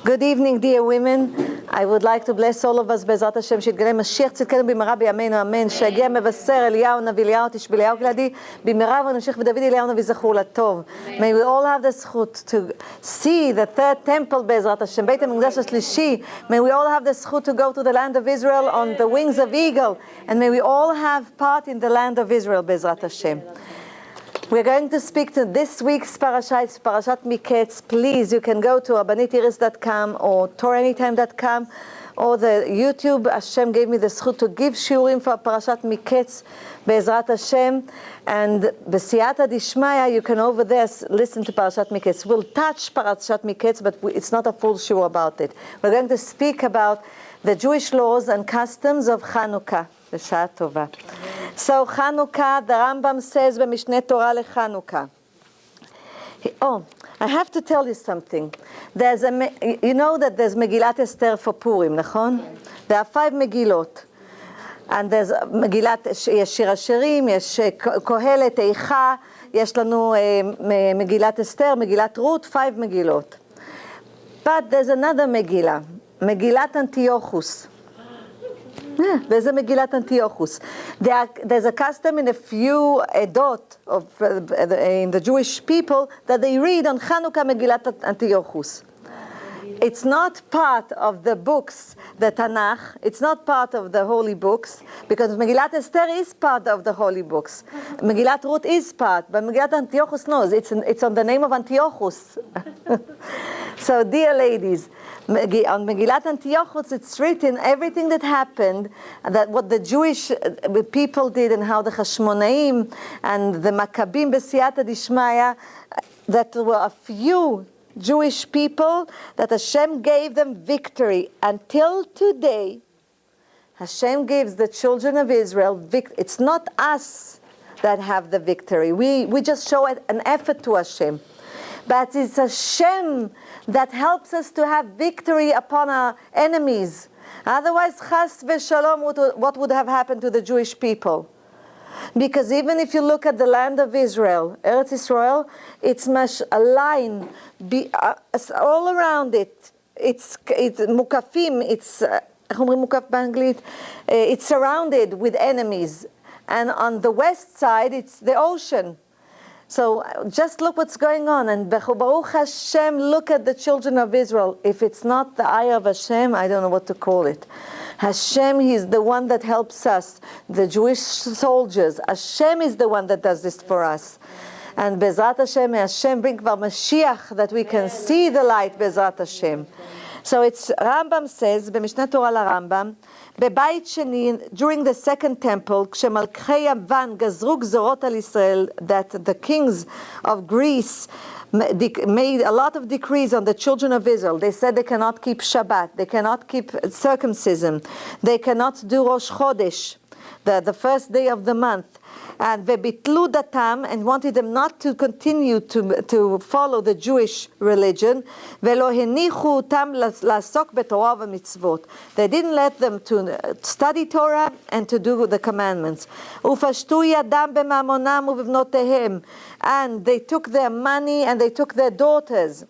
Good evening, dear women. I would like to bless all of us בעזרת השם, שיתגלה משיח צדקנו במהרה בימינו אמן, שיגיע מבשר אליהו נביא אליהו תשבי אליהו גלעדי, במהרה ונמשיך ודוד אליהו נביא זכור לטוב. May we all have the זכות to see the third temple בעזרת השם, בית המקדש השלישי. May we all have the זכות to go to the land of Israel on the wings of eagle, and may we all have part in the land of Israel בעזרת השם. We're going to speak to this week's parasha. It's Parashat Miketz. Please, you can go to rabbanitiris.com or torahanytime.com or the YouTube. Hashem gave me the zchut to give shiurim for Parashat Miketz, Be'ezrat Hashem. And B'siyata Dishmaya, you can over there listen to Parashat Miketz. We'll touch Parashat Miketz, but it's not a full shiur about it. We're going to speak about the Jewish laws and customs of Chanukah. B'sha'ah tova. So Chanukah, the Rambam says b'Mishneh Torah leChanukah. Oh, I have to tell you something. You know that there's Megillat Esther for Purim, נכון? There are 5 Megillot. And there's יש שיר השירים, יש קהלת, איכה, יש לנו מגילת אסתר, מגילת רות, 5 Megillot. But there's another Megillah, Megillat Antiochus. Yeah, there's a Megillat Antiochus. There's a custom in a few edot in the Jewish people that they read on Chanukah Megillat Antiochus. It's not part of the books, the Tanakh. It's not part of the holy books, because Megillat Esther is part of the holy books. Megillat Ruth is part, but Megillat Antiochus no. It's on the name of Antiochus. So, dear ladies, on Megillat Antiochus, it's written everything that happened, that what the Jewish people did, and how the Hashmonaim and the Maccabim B'siyata Dishmaya, that there were a few Jewish people that Hashem gave them victory. Until today, Hashem gives the children of Israel victory. It's not us that have the victory. We just show an effort to Hashem. But it's Hashem that helps us to have victory upon our enemies. Otherwise, chas v'shalom, what would have happened to the Jewish people? Because even if you look at the land of Israel, Eretz Israel, it's much a line all around it. It's mukafim. It's mukaf b'Anglit. It's surrounded with enemies, and on the west side, it's the ocean. So just look what's going on, and Baruch Hashem, look at the children of Israel. If it's not the eye of Hashem, I don't know what to call it. Hashem, He's the one that helps us. The Jewish soldiers, Hashem is the one that does this for us. And Bezrat Hashem, may Hashem bring Kvar Mashiach, that we can see the light, Bezrat Hashem. So it's, Rambam says, במשנה תורה לרמב"ם, בבית שני, during the second temple, כשמלכי יוון גזרו גזרות על ישראל, that the kings of Greece made a lot of decrees on the children of Israel. They said they cannot keep Shabbat, they cannot keep circumcision, they cannot do Rosh Chodesh, the first day of the month. And ובטלו דתם, and wanted them not to continue to follow the Jewish religion. ולא הניחו אותם לעסוק בתורה ומצוות. They didn't let them to study Torah and to do the commandments. ופשטו ידם בממונם ובבנותיהם. And they took their money and they took their daughters.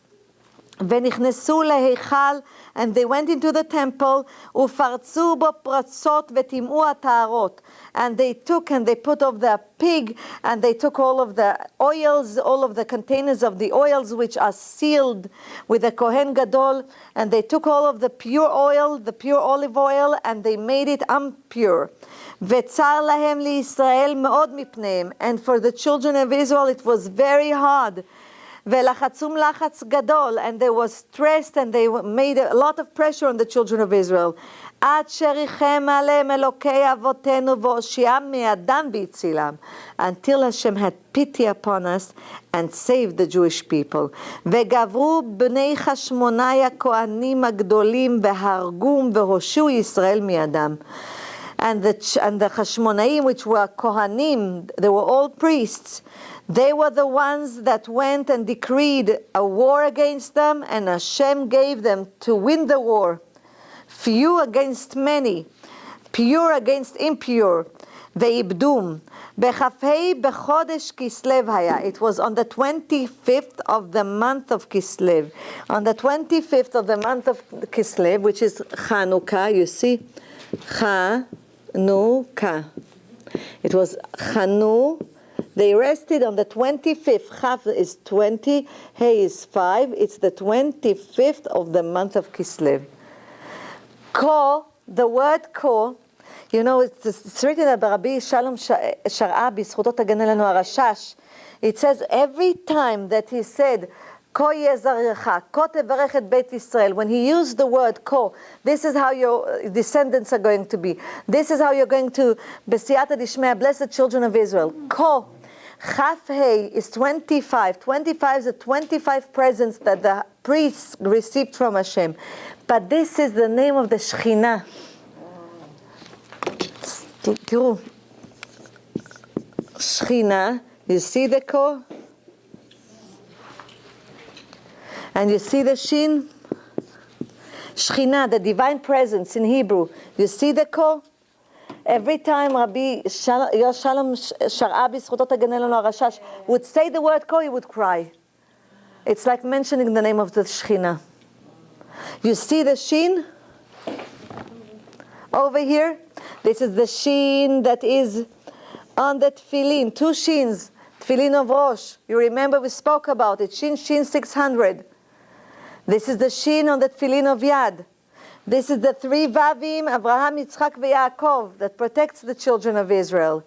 ונכנסו להיכל, and they went into the temple, ופרצו בו פרצות וטימאו הטהרות. And they took and they put off the pig, and they took all of the oils, all of the containers of the oils which are sealed with the Kohen Gadol, and they took all of the pure oil, the pure olive oil, and they made it impure. וצר להם לישראל מאוד מפניהם. And for the children of Israel it was very hard. ולחצום לחץ גדול, and they were stressed, and they made a lot of pressure on the children of Israel. עד שריחם עליהם אלוקי אבותינו והושיעם מידם והצילם. Until Hashem had pity upon us and saved the Jewish people. וגברו בני חשמונאי הכהנים הגדולים והרגום והושיעו ישראל מידם. And the Hashmonaim, which were Kohanim, they were all priests. They were the ones that went and decreed a war against them, and Hashem gave them to win the war. Few against many, pure against impure. ואיבדו. בכ"ה בחודש כסלו היה. It was on the 25th of the month of Kislev. On the 25th of the month of Kislev, which is Chanukah, you see? Chanukah. It was Chanu. They rested on the 25th. Chav is 20, Hey is 5. It's the 25th of the month of Kislev. Ko, the word ko, you know, it's written by Rabbi Shalom Shar'a, בזכותו תגן לנו הרשש. It says every time that he said, Ko yeh zarecha, ko tevarech et Beit Yisrael, when he used the word ko, this is how your descendants are going to be. This is how you're going to, B'siyata Dishmei, bless the children of Israel. Ko, Chaf Hey is 25. 25 is the 25 presents that the priests received from Hashem. But this is the name of the Shekhinah. תראו, Shechina, you see the ko? And you see the shin? Shechina, the divine presence in Hebrew. You see the ko? Every time Rabbi Shalom Shar'a בזכותו תגן לנו הרשש would say the word ko, he would cry. It's like mentioning the name of the Shechina. You see the shin? Over here? This is the shin that is on the tefillin, 2 shins, tefillin of Rosh. You remember we spoke about it, shin 600. This is the shin on the tefillin of Yad. This is the 3 vavim, Avraham, Yitzchak, Yaakov, that protects the children of Israel.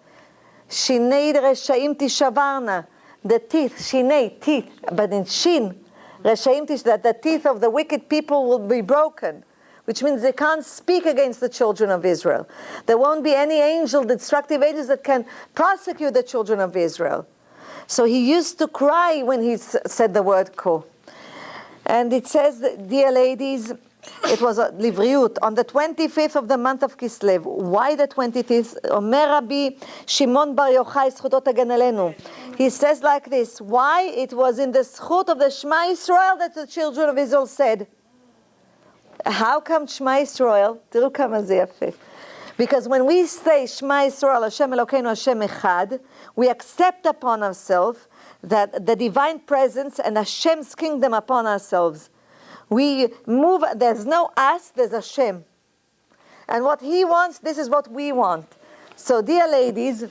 Shinei reshaim tishavarna, the teeth, shinei, teeth, but in shin, reshaim tish, that the teeth of the wicked people will be broken. Which means they can't speak against the children of Israel. There won't be any angel, destructive angels that can prosecute the children of Israel. So he used to cry when he said the word ko. And it says, dear ladies, it was a livriut on the 25th of the month of Kislev. Why the 25th? Omer Rabbi Shimon Bar Yochai, zchuto tagen alenu. He says like this, why? It was in the zchut of the Shema Yisrael that the children of Israel said. How come Shema Yisrael? תראו כמה זה יפה. Because when we say Shema Yisrael, Hashem Elokeinu, Hashem Echad, we accept upon ourselves that the divine presence and Hashem's kingdom upon ourselves. We move, there's no us, there's Hashem. And what He wants, this is what we want. So dear ladies,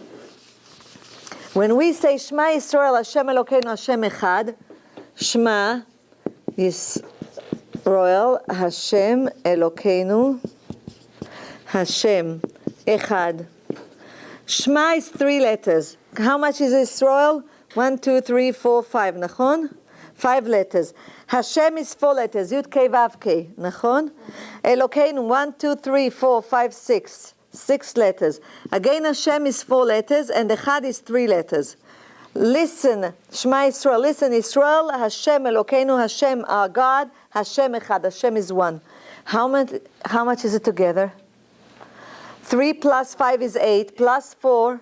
when we say Shema Yisrael, Hashem Elokeinu, Hashem Echad, Shema Yisrael, Hashem Elokeinu, Hashem Echad. Shema is 3 letters. How much is Israel? 1, 2, 3, 4, 5. Nachon? 5 letters. Hashem is 4 letters. Yud Kei Vav Kei. Nachon? Elokeinu 1, 2, 3, 4, 5, 6. 6 letters. Again, Hashem is 4 letters, and Echad is 3 letters. Listen, Shema Yisrael. Listen, Israel. Hashem Elokeinu. Hashem our God. Hashem Echad. Hashem is 1. How much is it together? 3 plus 5 is 8, plus 4?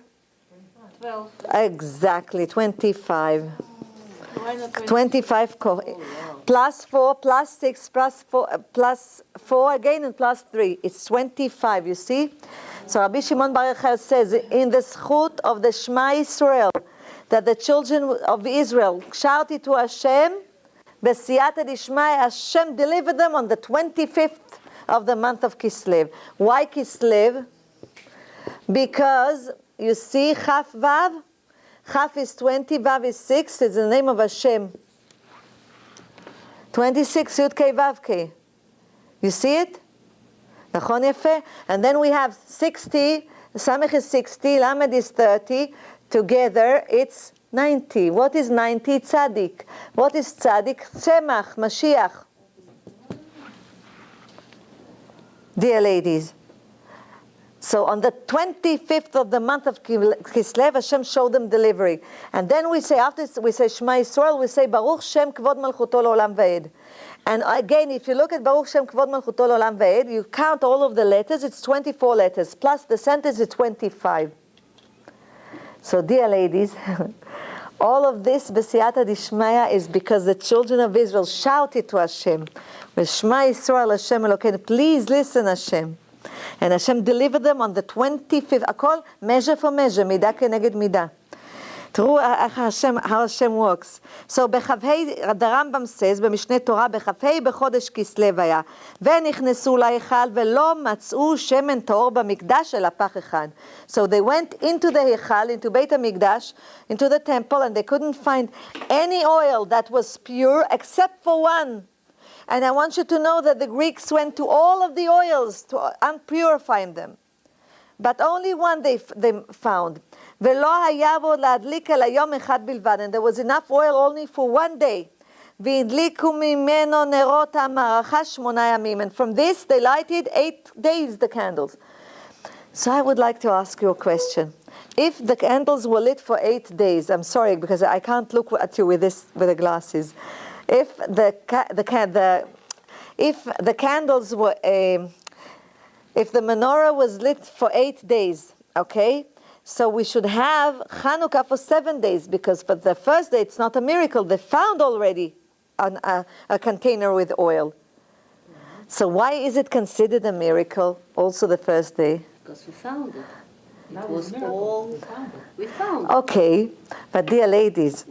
12. Exactly, 25. Why not 25, plus 4, plus 6, plus 4 again, and plus 3. It's 25, you see? So Rabbi Shimon Bar Yochai says, in the zchut of the Shema Yisrael, that the children of Israel shouted to Hashem, B'siyata Dishmai, Hashem delivered them on the 25th of the month of Kislev. Why Kislev? Because, you see, Chaf Vav, Chaf is 20, Vav is 6, it's the name of Hashem. 26, Yud Kei Vav Kei. You see it? Nachon Yefeh? And then we have 60, Samech is 60, Lamed is 30, together it's 90. What is 90? Tzaddik. What is Tzaddik? Tzemach, Mashiach. Dear ladies, so on the 25th of the month of Kislev, Hashem showed them delivery. And then we say, after we say Shema Yisrael, we say Baruch Shem Kvod Malchuto L'Olam V'ed. And again, if you look at Baruch Shem Kvod Malchuto L'Olam V'ed, you count all of the letters, it's 24 letters, plus the sentence is 25. So dear ladies, all of this B'siyata Dishmaya is because the children of Israel shouted to Hashem, Shema Yisrael Hashem Elokeinu, please listen Hashem. And Hashem delivered them on the 25th, הכל measure for measure, מידה כנגד מידה. תראו how Hashem works. So בכ"ה, the Rambam says, במשנה תורה, בכ"ה בחודש כסלו היה, ונכנסו להיכל ולא מצאו שמן טהור במקדש אלא פח אחד. So they went into the היכל, into בית המקדש, into the temple, and they couldn't find any oil that was pure except for one. And I want you to know that the Greeks went to all of the oils to unpurify them. But only one they found. ולא היה בו להדליק אלא יום אחד בלבד, and there was enough oil only for one day. והדליקו ממנו נרות המערכה 8 ימים, and from this they lighted 8 days the candles. So I would like to ask you a question. If the candles were lit for 8 days, I'm sorry because I can't look at you with the glasses. If the candles were if the menorah was lit for 8 days, okay? So we should have Hanukkah for 7 days, because for the first day it's not a miracle. They found already a container with oil. So why is it considered a miracle also the first day? Because we found it. It was all, we found it. Okay, but dear ladies,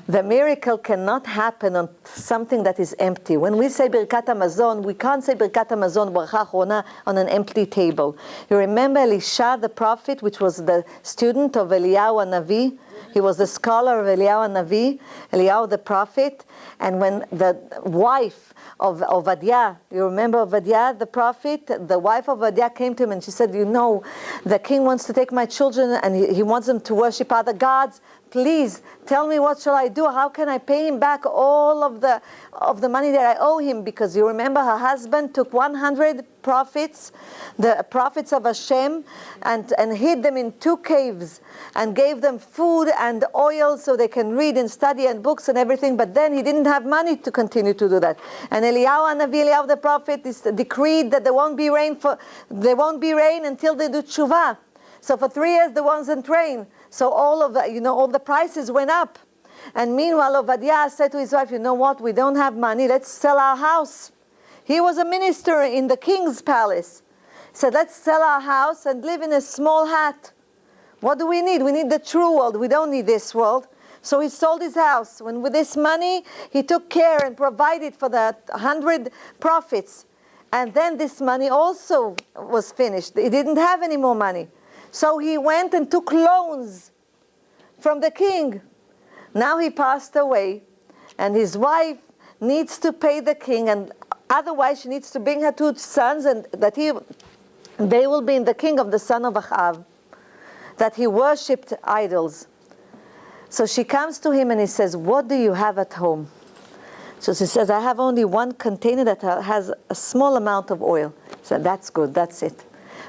the miracle cannot happen on something that is empty. When we say Birkat HaMazon, we can't say Birkat HaMazon, Bracha Achrona, on an empty table. You remember Elisha the prophet, which was the student of Eliyahu HaNavi? He was the scholar of Eliyahu HaNavi, Eliyahu the prophet. And when the wife of Ovadia, you remember Ovadia the prophet? The wife of Ovadia came to him and she said, you know, the king wants to take my children and he wants them to worship other gods. Please tell me, what shall I do? How can I pay him back all of the money that I owe him? Because you remember her husband took 100 prophets, the prophets of Hashem, and hid them in 2 caves and gave them food and oil so they can read and study and books and everything. But then he didn't have money to continue to do that. And Eliyahu HaNavi, Eliyahu the prophet, decreed that there won't be rain until they do tshuva. So for 3 years there wasn't rain. So all of the, all the prices went up. And meanwhile, Ovadia said to his wife, you know what, we don't have money, let's sell our house. He was a minister in the king's palace. He said, let's sell our house and live in a small hut. What do we need? We need the true world. We don't need this world. So he sold his house. When with this money, he took care and provided for the 100 prophets. And then this money also was finished. He didn't have any more money. So he went and took loans from the king. Now he passed away, and his wife needs to pay the king, and otherwise she needs to bring her 2 sons, and that they will be in the king of the son of Achav, that he worshipped idols. So she comes to him and he says, what do you have at home? So she says, I have only 1 container that has a small amount of oil. So that's good, that's it.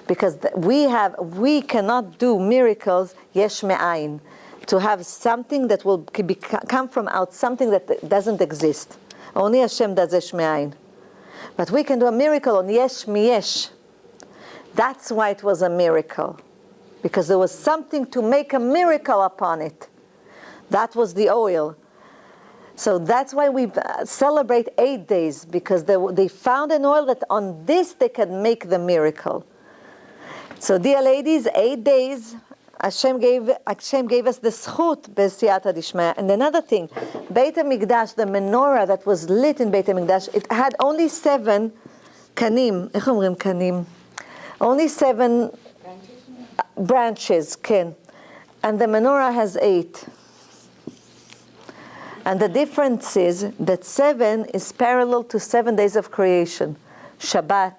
Because we cannot do miracles yesh me'ayin, to have something that will come from out, something that doesn't exist. Only Hashem does yesh me'ayin. But we can do a miracle on yesh miyesh. That's why it was a miracle. Because there was something to make a miracle upon it. That was the oil. So that's why we celebrate 8 days, because they found an oil that on this they can make the miracle. So dear ladies, 8 days, Hashem gave us the zchut b'siyata dishmaya. And another thing, Beit HaMikdash, the menorah that was lit in Beit HaMikdash, it had only 7 kanim. איך אומרים kanim? Only 7 branches, ken. And the menorah has 8. And the difference is that 7 is parallel to 7 days of creation. Shabbat,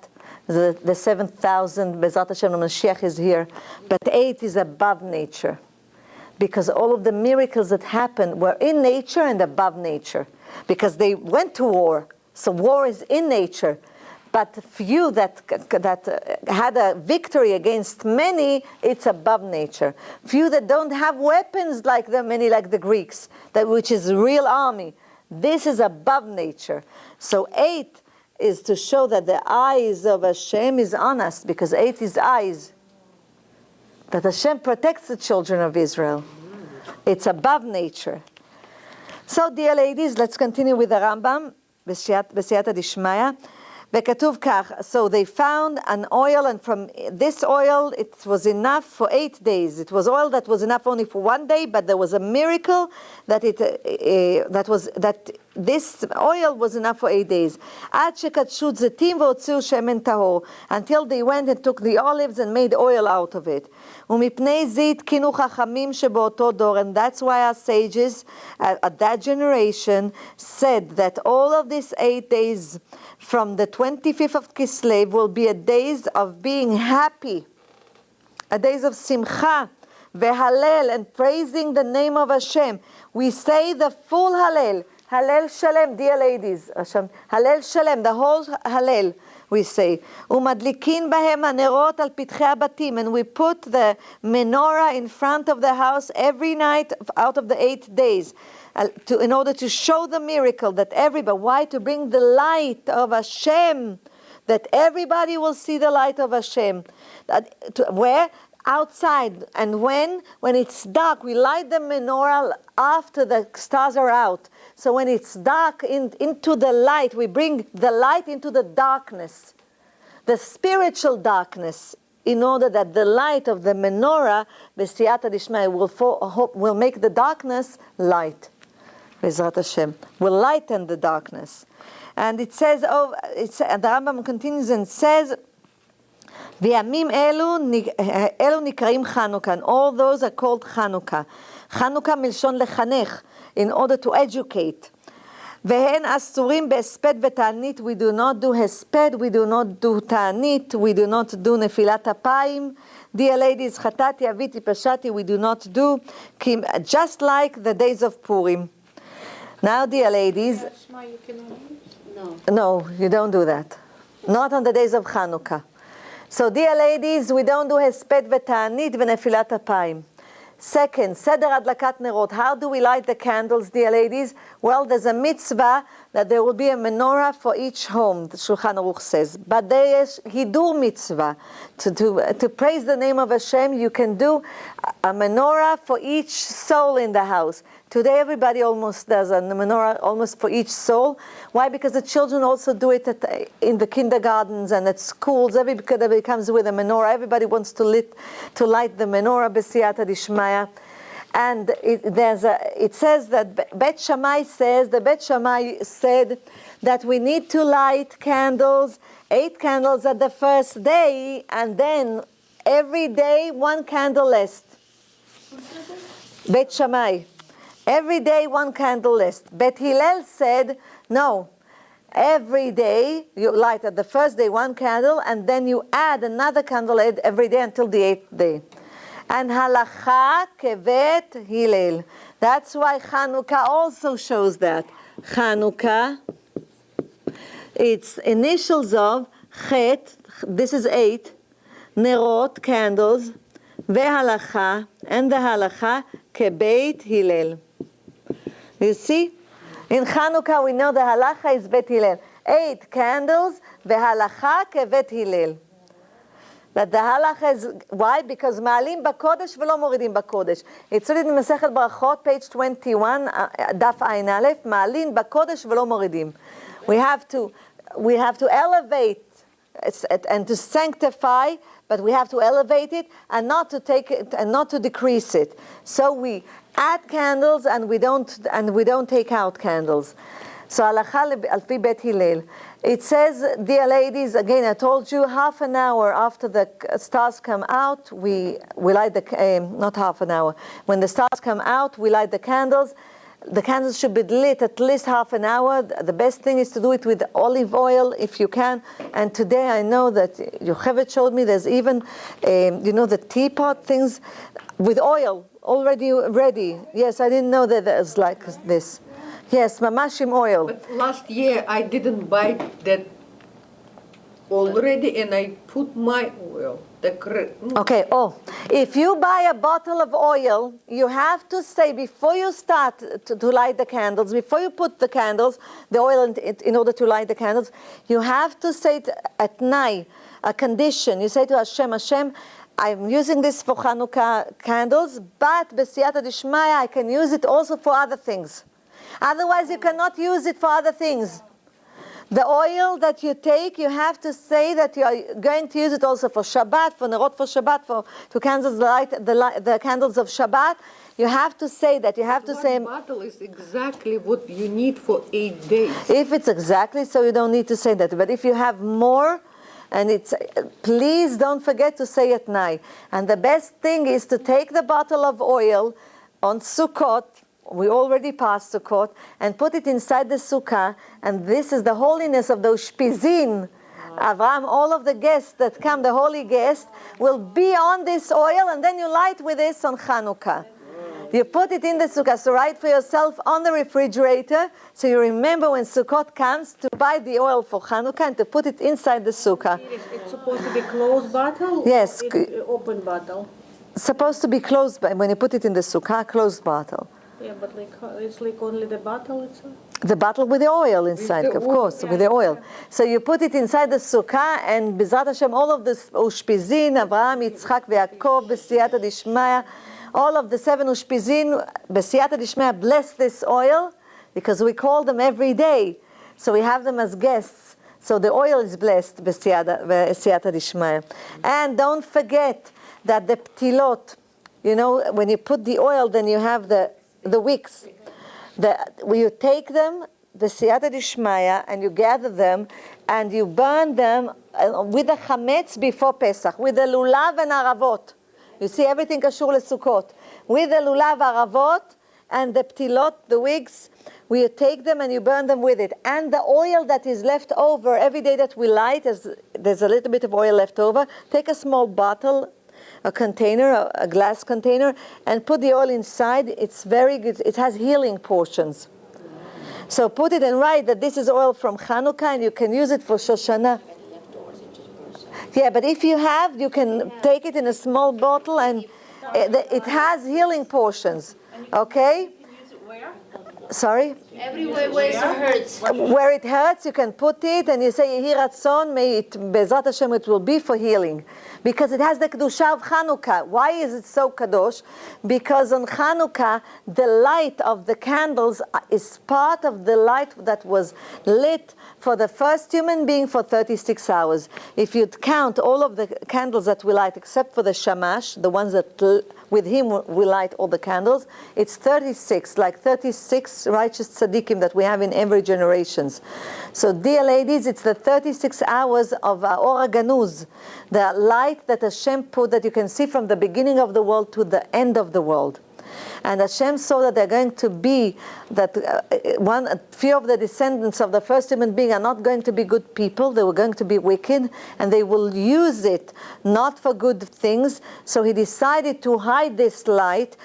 the 7,000, Bezat Hashem, Mashiach is here. But 8 is above nature. Because all of the miracles that happened were in nature and above nature. Because they went to war. So war is in nature. But few that had a victory against many, it's above nature. Few that don't have weapons like the Greeks, which is a real army. This is above nature. So 8 is to show that the eyes of Hashem is on us, because 8 is eyes. That Hashem protects the children of Israel. It's above nature. So dear ladies, let's continue with the Rambam, B'siyata Dishmaya. וכתוב כך, so they found an oil, and from this oil it was enough for 8 days. It was oil that was enough only for 1 day, but there was a miracle that this oil was enough for 8 days. עד שקדשו זיתים והוציאו שמן טהור, until they went and took the olives and made oil out of it. ומפני זה התקינו חכמים שבאותו דור, and that's why our sages at that generation said that all of these 8 days from the 25th of Kislev will be a days of being happy, a days of simcha, v'halel, and praising the name of Hashem. We say the full Hallel, Hallel Shalem, dear ladies, Hallel Shalem, the whole Hallel, we say. ומדליקין בהם הנרות על פתחי הבתים, and we put the menorah in front of the house every night out of the 8 days. In order to show the miracle that everybody, why? To bring the light of Hashem, that everybody will see the light of Hashem. Where? Outside. And when it's dark, we light the menorah after the stars are out. So when it's dark, into the light, we bring the light into the darkness, the spiritual darkness, in order that the light of the menorah, B'siyata Dishmaya, will make the darkness light. Bezrat Hashem, will lighten the darkness. And it says, the Rambam continues and says, וימים אלו נקראים חנוכה, and all those are called Chanukah. Chanukah מלשון לחנך, in order to educate. והן אסורים בהספד ותענית, we do not do הספד, we do not do תענית, we do not do נפילת אפיים. Dear ladies, חטאתי, אביתי, פשעתי, we do not do, just like the days of Purim. Now, dear ladies, Shema you can use? no, you don't do that. Not on the days of Chanukah. So, dear ladies, we don't do Hesped v'Ta'anit v'Nefilat Apayim. Second, Seder Adlakat Nerot. How do we light the candles, dear ladies? Well, there's a mitzvah that there will be a menorah for each home, the Shulchan Aruch says. But there is Hidur mitzvah. To praise the name of Hashem, you can do a menorah for each soul in the house. Today, everybody almost does a menorah almost for each soul. Why? Because the children also do it in the kindergartens and at schools. Everybody comes with a menorah. Everybody wants to light the menorah, B'siyata Dishmaya. And it says that Bet Shammai said that we need to light candles, 8 candles at the first day, and then every day 1 candle less. Bet Shammai. Every day 1 candle less. Bet Hillel said, no, every day you light at the first day 1 candle, and then you add another candle every day until the 8th day. And halacha kevet Hillel. That's why Chanukah also shows that. Chanukah, it's initials of Chet, this is 8, Nerot, candles, Vehalacha, and the halacha kebeit Hillel. You see? In Chanukah we know the halacha is Bet Hillel. 8 candles, Vehalacha kevet Hillel. That the halacha is, why? Because מעלים בקודש ולא מורידים בקודש. It's written in מסכת ברכות, page 21, דף עין א', מעלים בקודש ולא מורידים. We have to elevate and to sanctify, but we have to elevate it and not to take it and not to decrease it. So we add candles and we don't take out candles. So halacha al pi Bet Hillel. It says, dear ladies, again, I told you, half an hour after the stars come out, we light the, not half an hour. When the stars come out, we light the candles. The candles should be lit at least half an hour. The best thing is to do it with olive oil, if you can. And today I know that Yocheved showed me there's even, the teapot things with oil already ready. Yes, I didn't know that there's like this. Yes, mamashim oil. But last year I didn't buy that already, and I put my oil. Okay, if you buy a bottle of oil, you have to say before you start to light the candles, before you put the candles, the oil in order to light the candles, you have to say at night a condition. You say to Hashem, I'm using this for Chanukah candles, but B'siyata Dishmaya, I can use it also for other things. Otherwise, you cannot use it for other things. The oil that you take, you have to say that you are going to use it also for Shabbat, for Nerot for Shabbat, to candles the candles of Shabbat. You have to say that. You have to say. One bottle is exactly what you need for 8 days. If it's exactly, so you don't need to say that. But if you have more, and it's, please don't forget to say at night. And the best thing is to take the bottle of oil on Sukkot. We already passed Sukkot, and put it inside the sukkah, and this is the holiness of those shpizin. Avraham, all of the guests that come, the holy guests, will be on this oil, and then you light with this on Chanukah. You put it in the sukkah, so write for yourself on the refrigerator, so you remember when Sukkot comes to buy the oil for Chanukah and to put it inside the sukkah. It's supposed to be closed bottle? Yes. Or it's open bottle? Supposed to be closed, when you put it in the sukkah, closed bottle. Yeah, but like it's like only the bottle itself? The bottle with the oil inside, the of oil, course, yeah. with the oil. So you put it inside the sukkah, and B'ezrat Hashem, all of the ushpizin, Abraham, Yitzchak, Yaakov, B'siyata Dishmaya, all of the 7 ushpizin, B'siyata Dishmaya, bless this oil, because we call them every day. So we have them as guests. So the oil is blessed, B'siyata Dishmaya. And don't forget that the ptilot, you know, when you put the oil, then you have the wicks. You take them, the siyata dishmaya, and you gather them, and you burn them with the chametz before Pesach, with the lulav and aravot. You see, everything kashur leSukkot. With the lulav, aravot, and the ptilot, the wigs, you take them and you burn them with it. And the oil that is left over, every day that we light, there's a little bit of oil left over, take a small bottle, a container, a glass container, and put the oil inside. It's very good. It has healing portions. So put it and write that this is oil from Chanukah, and you can use it for Shoshana. Yeah, but if you have, you can take it in a small bottle, and it has healing portions. Okay? Sorry? Everywhere where it hurts. Where it hurts, you can put it, and you say, Yehi Ratzon, may it, Be'ezrat Hashem, it will be for healing. Because it has the Kedusha of Chanukah. Why is it so Kadosh? Because on Chanukah, the light of the candles is part of the light that was lit for the first human being for 36 hours. If you'd count all of the candles that we light, except for the Shamash, the ones that with him we light all the candles, it's 36, like 36 righteous tzaddikim that we have in every generations. So dear ladies, it's the 36 hours of Or HaGanuz, the light that Hashem put, that you can see from the beginning of the world to the end of the world. And Hashem saw that they're going to be, that a few of the descendants of the first human being are not going to be good people, they were going to be wicked, and they will use it not for good things. So he decided to hide this light,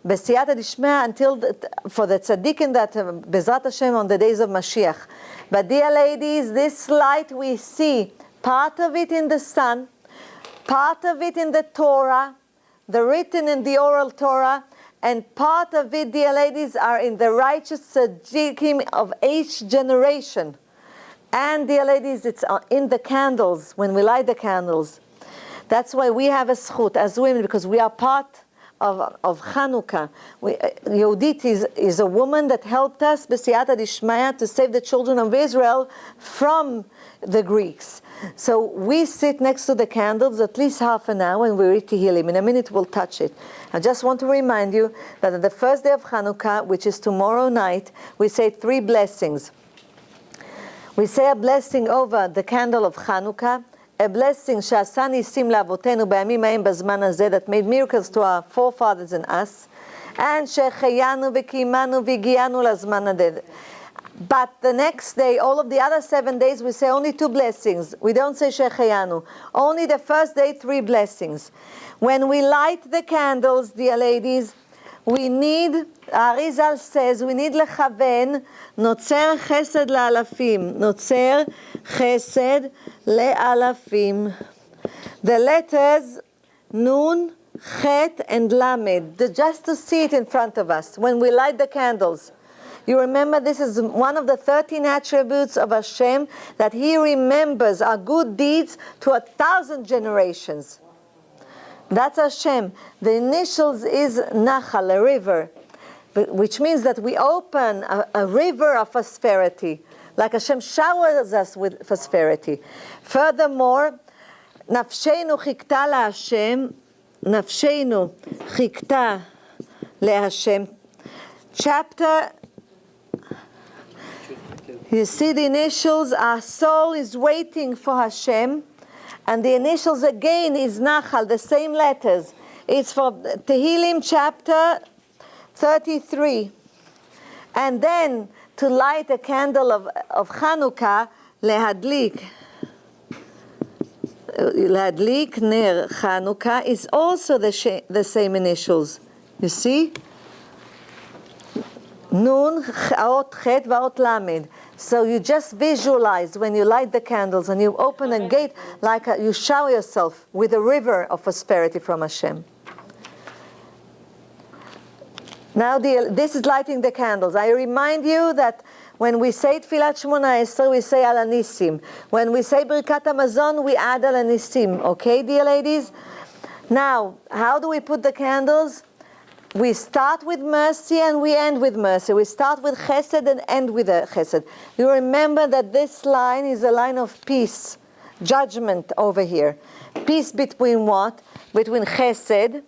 B'siyata Dishmaya, until for the tzaddikim that Be'ezrat Hashem on the days of Mashiach. But dear ladies, this light we see, part of it in the sun, part of it in the Torah, the written in the oral Torah, and part of it, dear ladies, are in the righteous tzaddikim of each generation. And dear ladies, it's in the candles, when we light the candles. That's why we have a zchut as women, because we are part of Chanukah. Yehudit is a woman that helped us, B'siyata Dishmaya, to save the children of Israel from the Greeks. So we sit next to the candles at least half an hour, and we read Tehillim. In a minute we'll touch it. I just want to remind you that on the first day of Chanukah, which is tomorrow night, we say 3 blessings. We say a blessing over the candle of Chanukah, a blessing שעשה ניסים לאבותינו בימים ההם בזמן הזה, that made miracles to our forefathers and us, and שהחיינו וקיימנו והגיענו לזמן הזה. But the next day, all of the other 7 days, we say only 2 blessings. We don't say שהחיינו. Only the first day, 3 blessings. When we light the candles, dear ladies, we need, Arizal says, we need לכוון, נוצר חסד לאלפים. נוצר חסד לאלפים. The letters Nun, Chet, and Lamed, just to see it in front of us when we light the candles. You remember, this is one of the 13 attributes of Hashem, that He remembers our good deeds to 1,000 generations. That's Hashem. The initials is Nachal, a river, which means that we open a river of prosperity. like Hashem showers us with prosperity. Furthermore, nafshenu chikta laHashem, nafshenu chikta leHashem. Chapter, you see the initials, our soul is waiting for Hashem, and the initials again is Nachal, the same letters. It's for Tehillim chapter 33. And then to light a candle of Chanukah, lehadlik ner Chanukah is also the same initials. You see? Nun, Aot Chet, Vaot Lamed. So you just visualize when you light the candles and you open a gate, like you shower yourself with a river of prosperity from Hashem. Now this is lighting the candles. I remind you that when we say Tfilat Shmona Esrei, we say Al Anisim. When we say Birkat Hamazon, we add Al Anisim. Okay, dear ladies? Now, how do we put the candles? We start with mercy and we end with mercy. We start with chesed and end with a chesed. You remember that this line is a line of peace, judgment over here. Peace between what? Between chesed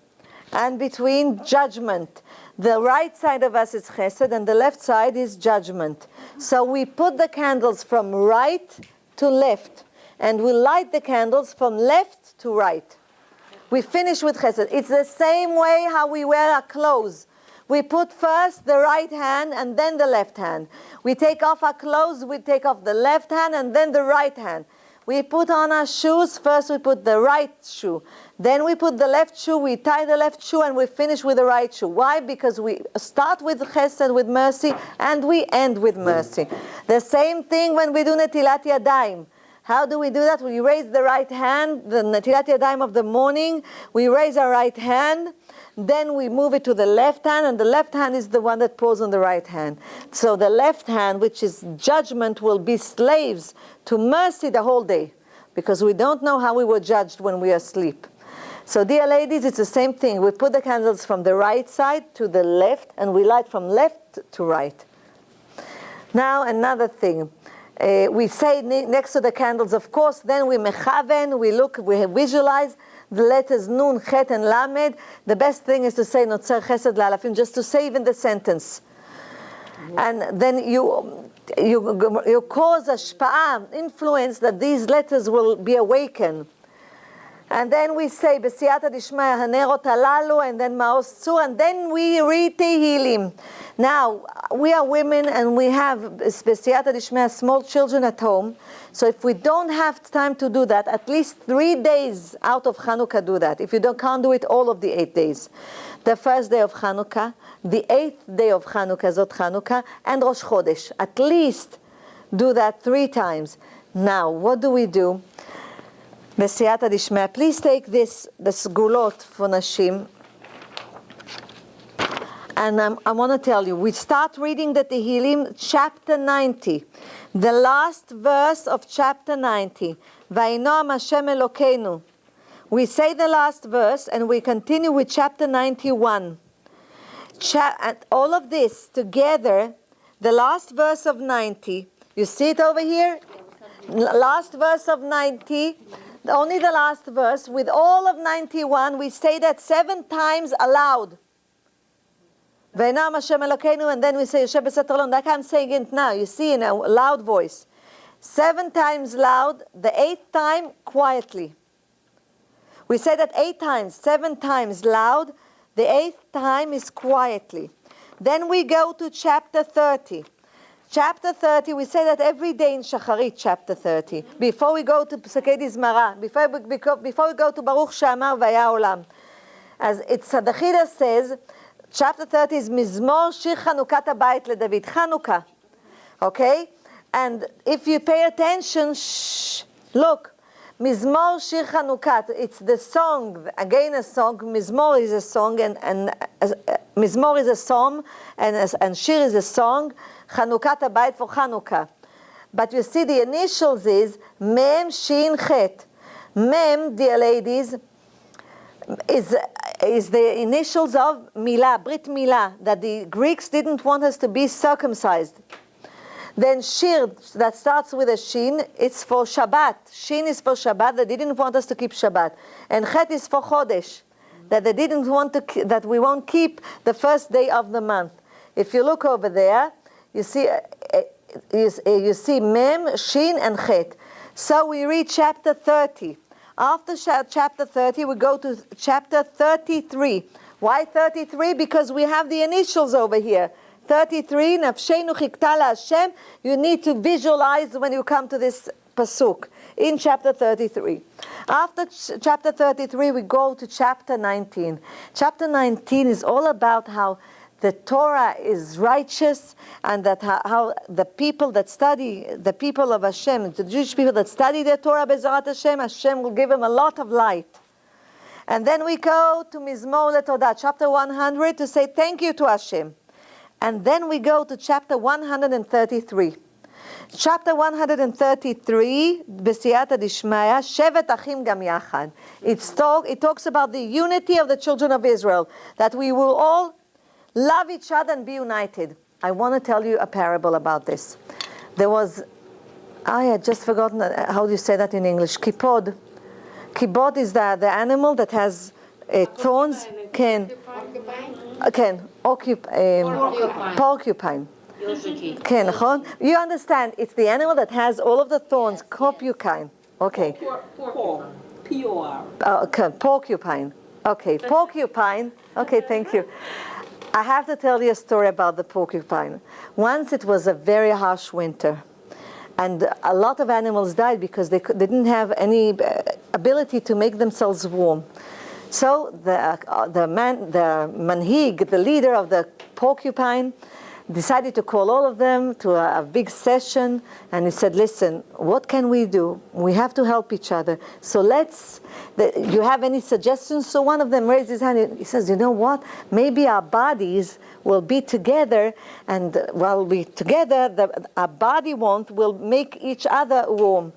and between judgment. The right side of us is chesed and the left side is judgment. So we put the candles from right to left and we light the candles from left to right. We finish with chesed. It's the same way how we wear our clothes. We put first the right hand and then the left hand. We take off our clothes, we take off the left hand and then the right hand. We put on our shoes, first we put the right shoe. Then we put the left shoe, we tie the left shoe and we finish with the right shoe. Why? Because we start with chesed, with mercy, and we end with mercy. The same thing when we do Netilat Yadayim. How do we do that? We raise the right hand, the Netilat Yadayim of the morning. We raise our right hand, then we move it to the left hand, and the left hand is the one that pulls on the right hand. So the left hand, which is judgment, will be slaves to mercy the whole day, because we don't know how we were judged when we are asleep. So dear ladies, it's the same thing. We put the candles from the right side to the left, and we light from left to right. Now another thing. We say next to the candles, of course, then we mechaven, we look, we visualize the letters Nun, Chet, and Lamed. The best thing is to say Notzer Chesed La'alafim, just to say even the sentence. And then you cause ashpa'ah, influence, that these letters will be awakened. And then we say B'siyata Dishmaya Hanerot Halalu, and then Ma'os Tzur, and then we read Tehillim. Now, we are women and we have B'siyata Dishmaya, small children at home. So if we don't have time to do that, at least 3 days out of Chanukah do that. If you can't do it all of the 8 days. The first day of Chanukah, the 8th day of Chanukah, Zot Chanukah, and Rosh Chodesh. At least do that 3 times. Now, what do we do? B'siyata Dishmaya, please take this, the Sgulot for Nashim. And I want to tell you, we start reading the Tehillim, chapter 90. The last verse of chapter 90. Vayinoam Hashem Elokeinu. We say the last verse and we continue with chapter 91. And all of this together, the last verse of 90. You see it over here? Last verse of 90. Only the last verse. With all of 91, we say that 7 times aloud. Vayinoam Hashem Elokeinu, and then we say Yoshev B'Seter Elon. Like I'm saying it now. You see in a loud voice. 7 times loud, the 8th time quietly. We say that 8 times, 7 times loud, the 8th time is quietly. Then we go to chapter 30. Chapter 30, we say that every day in Shacharit, chapter 30. Before we go to Pesachei Dizmara, before we go to Baruch She'amar Vaya Olam. As the Chida says, chapter 30 is Mizmor Shir Chanukat HaBayit LeDavid, Chanukah. Okay? And if you pay attention, look, Mizmor Shir Chanukat, it's the song, again a song, Mizmor is a song, and Mizmor is a psalm, and Shir is a song, Chanukat HaBayit for Chanukah. But you see the initials is Mem, Shin, Chet. Mem, dear ladies, is the initials of Milah, Brit Milah, that the Greeks didn't want us to be circumcised. Then shir, that starts with a shin, it's for Shabbat. Shin is for Shabbat. They didn't want us to keep Shabbat. And chet is for Chodesh, that they didn't want to, that we won't keep the first day of the month. If you look over there, you see mem, shin, and chet. So we read chapter 30. After chapter 30, we go to chapter 33. Why 33? Because we have the initials over here. 33, Nafshenu chikta LaHashem. You need to visualize when you come to this pasuk in chapter 33. After chapter 33, we go to chapter 19. Chapter 19 is all about how the Torah is righteous, and that how the people that study, the people of Hashem, the Jewish people that study the Torah, Be'ezrat Hashem, Hashem will give them a lot of light. And then we go to Mizmor LeTodah, chapter 100, to say thank you to Hashem. And then we go to chapter 133. Chapter 133, B'siyata Dishmaya, Shevet Achim Gam Yachad. It talks about the unity of the children of Israel, that we will all love each other and be united. I want to tell you a parable about this. There was, I had just forgotten how do you say that in English. Kipod. Kipod is the animal that has thorns. Porcupine. כן, נכון? You understand, it's the animal that has all of the thorns, porcupine. Okay. Okay, porcupine. Okay, porcupine. Okay, thank you. I have to tell you a story about the porcupine. Once it was a very harsh winter, and a lot of animals died because they didn't have any ability to make themselves warm. So the manhig, the leader of the porcupine, decided to call all of them to a big session, and he said, listen, what can we do? We have to help each other. So you have any suggestions? So one of them raised his hand. He says, you know what? Maybe our bodies will be together, and while we're together, our body warmth will make each other warm.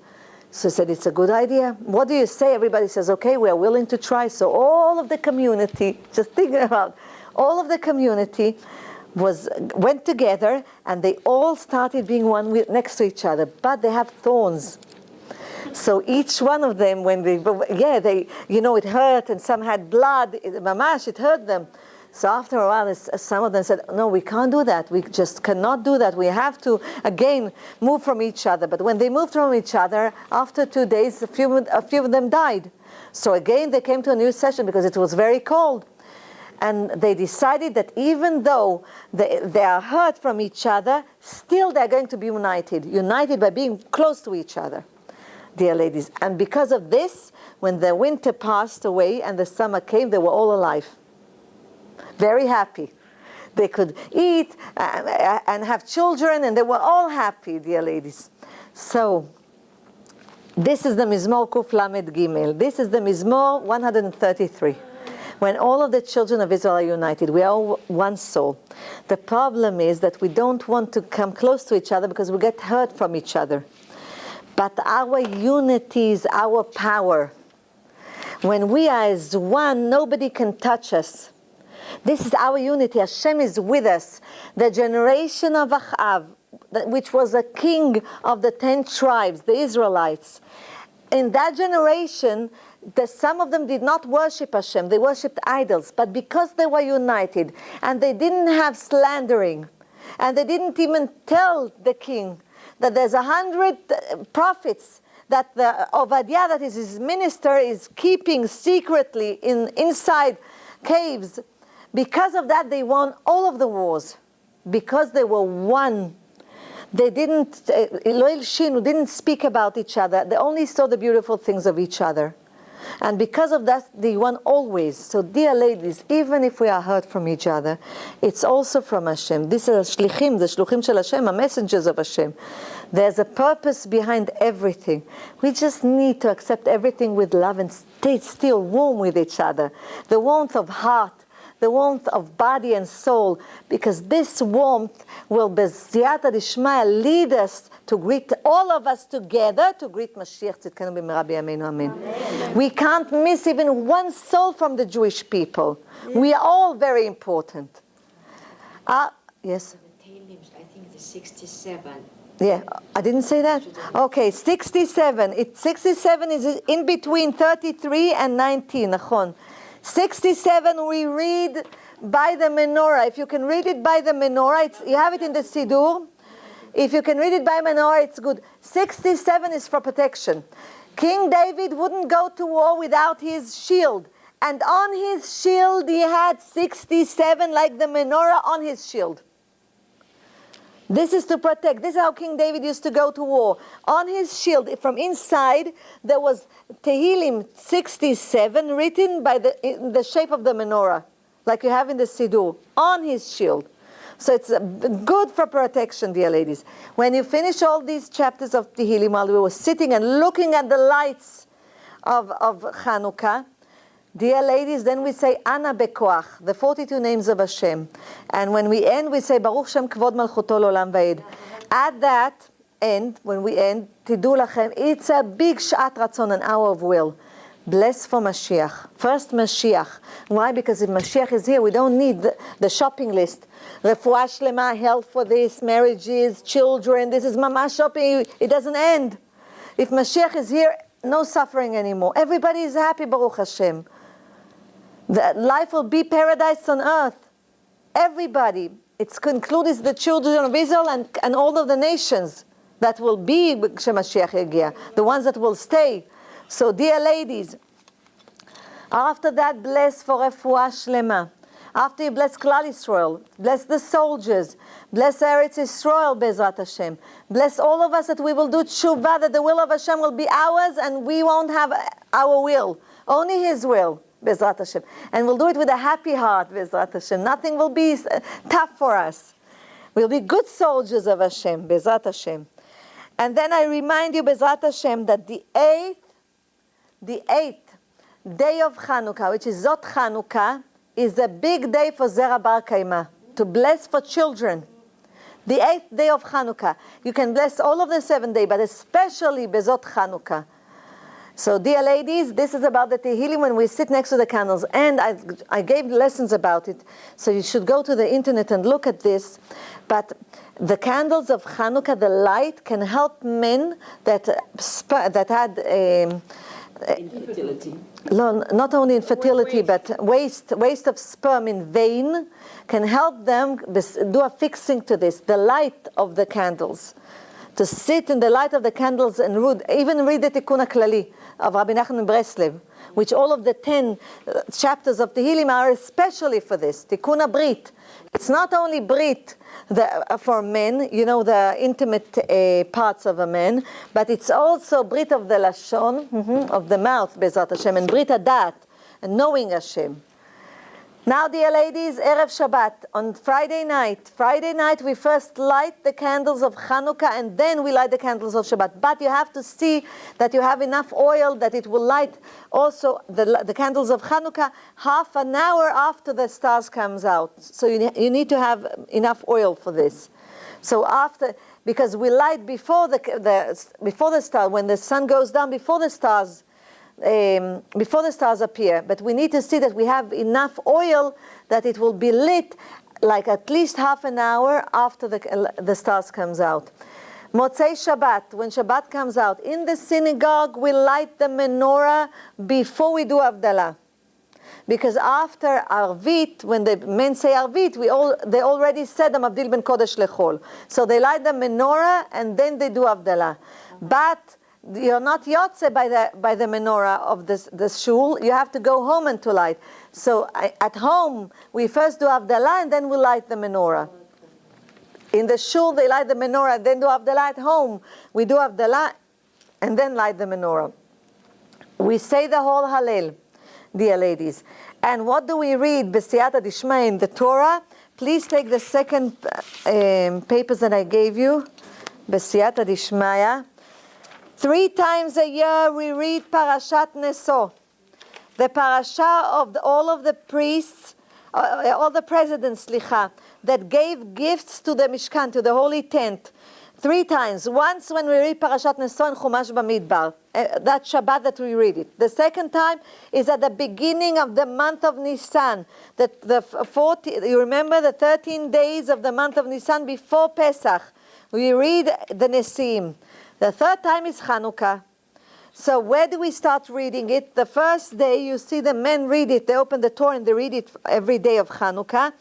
So he said, it's a good idea. What do you say? Everybody says, okay, we are willing to try. So all of the community, just thinking about, all of the community went together, and they all started being one next to each other, but they have thorns. So each one of them, when it hurt, and some had blood, mamash, it hurt them. So after a while, some of them said, no, we can't do that. We just cannot do that. We have to, again, move from each other. But when they moved from each other, after 2 days, a few of them died. So again, they came to a new session because it was very cold. And they decided that even though they are hurt from each other, still they're going to be united by being close to each other, dear ladies. And because of this, when the winter passed away and the summer came, they were all alive. Very happy. They could eat and have children, and they were all happy, dear ladies. So, this is the Mizmor Kuf Lamed Gimel. This is the Mizmor 133. When all of the children of Israel are united, we are all one soul. The problem is that we don't want to come close to each other because we get hurt from each other. But our unity is our power. When we are as one, nobody can touch us. This is our unity. Hashem is with us. The generation of Achav, which was a king of the 10 tribes, the Israelites, in that generation, some of them did not worship Hashem. They worshipped idols. But because they were united, and they didn't have slandering, and they didn't even tell the king that there's 100 prophets that the Obadiah, that is his minister, is keeping secretly inside caves. Because of that, they won all of the wars. Because they were one. They didn't speak about each other. They only saw the beautiful things of each other. And because of that, they won always. So, dear ladies, even if we are hurt from each other, it's also from Hashem. These are the shluchim shel Hashem, are messengers of Hashem. There's a purpose behind everything. We just need to accept everything with love and stay still warm with each other. The warmth of heart, the warmth of body and soul, because this warmth will, b'siyata dishmaya, lead us to greet all of us together, to greet Mashiach Tzidkenu b'mehera b'yameinu, amen. We can't miss even one soul from the Jewish people. We are all very important. Yes? The Tehillim, I think the 67, Yeah, I didn't say that? Okay, 67. 67 is in between 33 and 19, נכון. 67 we read by the menorah. If you can read it by the menorah, you have it in the Siddur. If you can read it by menorah, it's good. 67 is for protection. King David wouldn't go to war without his shield. And on his shield he had 67, like the menorah on his shield. This is to protect. This is how King David used to go to war. On his shield, from inside, there was Tehillim 67 written in the shape of the menorah, like you have in the Siddur, on his shield. So it's good for protection, dear ladies. When you finish all these chapters of Tehillim, while we were sitting and looking at the lights of Chanukah, dear ladies, then we say Ana Bekoach, the 42 names of Hashem. And when we end, we say Baruch Shem Kvod Malchuto L'Olam Va'ed. At that end, when we end, Tidu Lachem, it's a big Sh'at Ratzon, an hour of will. Bless for Mashiach. First Mashiach. Why? Because if Mashiach is here, we don't need the shopping list. Refuah Shlema, health for this, marriages, children, this is Mama shopping. It doesn't end. If Mashiach is here, no suffering anymore. Everybody is happy, Baruch Hashem. The life will be paradise on earth. Everybody. It's concluded the children of Israel and all of the nations that will be Shemashiach Yagia, the ones that will stay. So, dear ladies, after that, bless for Refuah Shlema. After you bless Klal Yisrael, bless the soldiers, bless Eretz Yisrael, Bezrat Hashem. Bless all of us that we will do tshuva, that the will of Hashem will be ours and we won't have our will, only His will. Bezrat Hashem. And we'll do it with a happy heart, Bezrat Hashem. Nothing will be tough for us. We'll be good soldiers of Hashem, Bezrat Hashem. And then I remind you, Bezrat Hashem, that the eighth day of Chanukah, which is Zot Chanukah, is a big day for Zera Bar Kaima, to bless for children. The 8th day of Chanukah. You can bless all of the 7 days, but especially Bezot Chanukah. So, dear ladies, this is about the Tehillim when we sit next to the candles. And I gave lessons about it. So you should go to the internet and look at this. But the candles of Chanukah, the light, can help men that had Infertility. not only infertility, but waste of sperm in vein, can help them do a fixing to this. The light of the candles. To sit in the light of the candles and even read the Tikkun HaKlali of Rabbi Nachman Breslev, which all of the 10 chapters of Tehillim are especially for this. Tikkun HaBrit. It's not only Brit for men, you know, the intimate parts of a man, but it's also Brit of the Lashon, of the mouth, Bezrat Hashem, and Brit HaDat, and knowing Hashem. Now, dear ladies, Erev Shabbat, on Friday night we first light the candles of Chanukah and then we light the candles of Shabbat. But you have to see that you have enough oil that it will light also the candles of Chanukah half an hour after the stars comes out. So you need to have enough oil for this. So because we light before the star, when the sun goes down, before the stars appear, but we need to see that we have enough oil that it will be lit like at least half an hour after the stars comes out. Motzei Shabbat, when Shabbat comes out, in the synagogue we light the menorah before we do Havdalah. Because after Arvit, when the men say Arvit, they already said the Mavdil ben Kodesh lechol. So they light the menorah and then they do Havdalah. But you're not yotze by the menorah of the shul. You have to go home and to light. So at home, we first do Havdalah and then we light the menorah. In the shul, they light the menorah, then do Havdalah. At home, we do Havdalah and then light the menorah. We say the whole Hallel, dear ladies. And what do we read? B'siyata Dishmaya in the Torah. Please take the second papers that I gave you. B'siyata Dishmaya. 3 times a year we read Parashat Neso, the parasha of all of the priests, all the presidents, that gave gifts to the Mishkan, to the holy tent. 3 times. Once when we read Parashat Neso in Chumash Bamidbar, that Shabbat that we read it. The second time is at the beginning of the month of Nisan. You remember the 13 days of the month of Nisan before Pesach. we read the Nesim. The third time is Hanukkah. So where do we start reading it? The first day you see the men read it. They open the Torah and they read it every day of Hanukkah.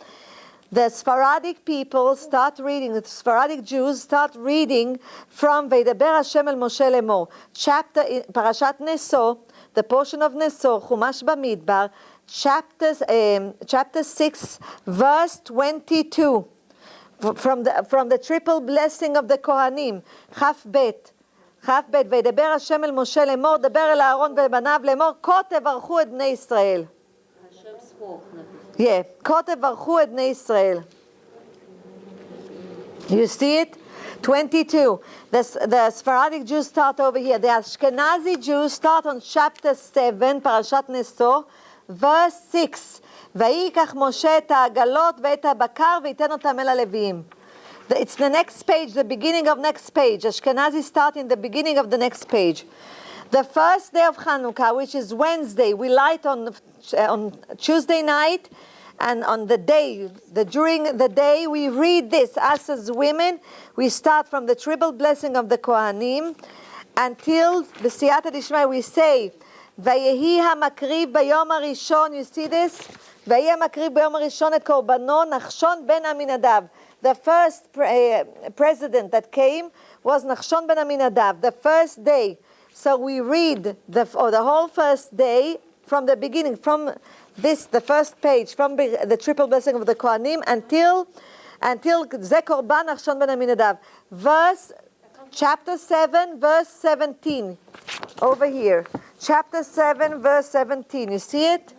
The Sephardic people start reading, the Sephardic Jews start reading from Veidaber Hashem el Moshe lemor, chapter, Parashat Neso, the portion of Neso, Chumash Bamidbar, chapter 6, verse 22, from the triple blessing of the Kohanim, Chaf Bet, וידבר השם אל משה לאמור, דבר אל אהרון ובניו לאמור, כה תברכו את בני ישראל. Hashem spoke. Yeah, כה תברכו את בני ישראל. You see it? 22. The Sephardic Jews start over here. The Ashkenazi Jews start on chapter 7, פרשת נשוא, verse 6. ויקח משה את העגלות ואת הבקר וייתן אותם אל הלוויים. It's the next page, the beginning of next page. Ashkenazi start in the beginning of the next page. The first day of Hanukkah, which is Wednesday, we light on Tuesday night, and on the day, during the day, we read this. Us as women, we start from the triple blessing of the Kohanim until the Siyata Dishmai, we say, Vayehi HaMakriv Bayom HaRishon, you see this? Vayehi HaMakriv Bayom HaRishon et Korbanon Nachshon ben Aminadav. The first president that came was Nachshon ben Aminadav, the first day. So we read the whole first day from the beginning, from this, the first page, from the triple blessing of the Kohanim until Ze Korban Nachshon ben Aminadav. Chapter 7, verse 17. Over here. Chapter 7, verse 17. You see it?